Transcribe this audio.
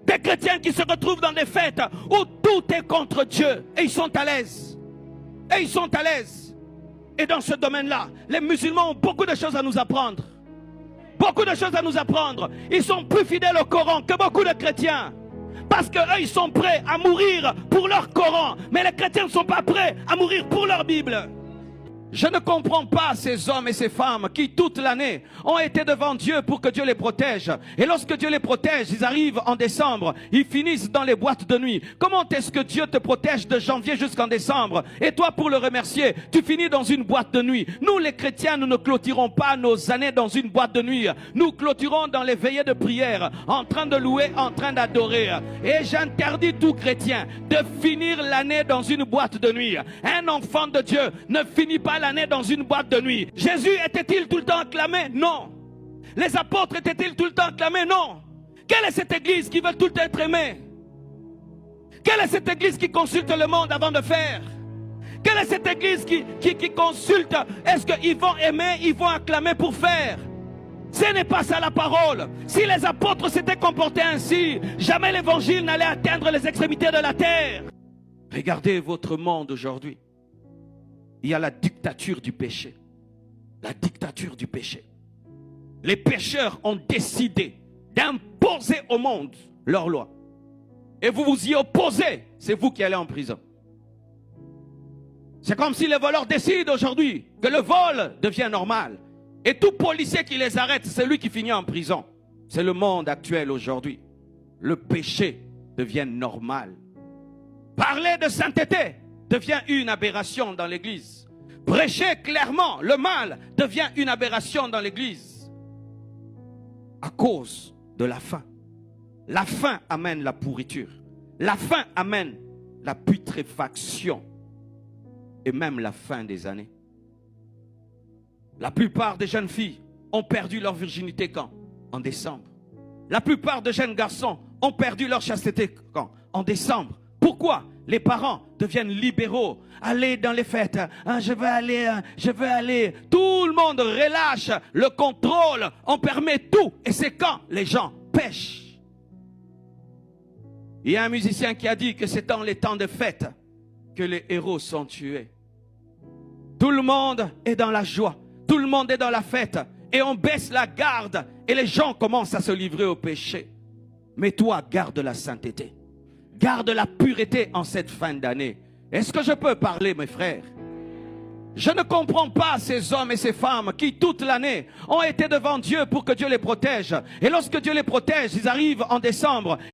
Des chrétiens qui se retrouvent dans des fêtes où tout est contre Dieu. Et ils sont à l'aise. Et ils sont à l'aise. Et dans ce domaine-là, les musulmans ont beaucoup de choses à nous apprendre. Beaucoup de choses à nous apprendre. Ils sont plus fidèles au Coran que beaucoup de chrétiens. Parce qu'eux, ils sont prêts à mourir pour leur Coran. Mais les chrétiens ne sont pas prêts à mourir pour leur Bible. Je ne comprends pas ces hommes et ces femmes qui toute l'année ont été devant Dieu pour que Dieu les protège. Et lorsque Dieu les protège, ils arrivent en décembre, ils finissent dans les boîtes de nuit. Comment est-ce que Dieu te protège de janvier jusqu'en décembre? Et toi, pour le remercier, tu finis dans une boîte de nuit. Nous les chrétiens, nous ne clôturons pas nos années dans une boîte de nuit. Nous clôturons dans les veillées de prière, en train de louer, en train d'adorer. Et j'interdis tout chrétien de finir l'année dans une boîte de nuit. Un enfant de Dieu ne finit pas l'année dans une boîte de nuit. Jésus était-il tout le temps acclamé? Non. Les apôtres étaient-ils tout le temps acclamés? Non. Quelle est cette église qui veut tout le temps être aimée? Quelle est cette église qui consulte le monde avant de faire? Quelle est cette église qui consulte? Est-ce qu'ils vont aimer, ils vont acclamer pour faire? Ce n'est pas ça la parole. Si les apôtres s'étaient comportés ainsi, jamais l'évangile n'allait atteindre les extrémités de la terre. Regardez votre monde aujourd'hui. Il y a la dictature du péché. La dictature du péché. Les pécheurs ont décidé d'imposer au monde leur loi. Et vous vous y opposez, c'est vous qui allez en prison. C'est comme si les voleurs décident aujourd'hui que le vol devient normal. Et tout policier qui les arrête, c'est lui qui finit en prison. C'est le monde actuel aujourd'hui. Le péché devient normal. Parler de sainteté devient une aberration dans l'église. Prêcher clairement le mal devient une aberration dans l'église. À cause de la faim. La faim amène la pourriture. La faim amène la putréfaction. Et même la fin des années. La plupart des jeunes filles ont perdu leur virginité quand? En décembre. La plupart des jeunes garçons ont perdu leur chasteté quand? En décembre. Pourquoi? Les parents deviennent libéraux. Allez dans les fêtes. Ah, je veux aller. Tout le monde relâche le contrôle. On permet tout. Et c'est quand les gens pêchent. Il y a un musicien qui a dit que c'est dans les temps de fête que les héros sont tués. Tout le monde est dans la joie. Tout le monde est dans la fête. Et on baisse la garde. Et les gens commencent à se livrer au péché. Mais toi, garde la sainteté. Garde la pureté en cette fin d'année. Est-ce que je peux parler, mes frères? Je ne comprends pas ces hommes et ces femmes qui toute l'année ont été devant Dieu pour que Dieu les protège. Et lorsque Dieu les protège, ils arrivent en décembre.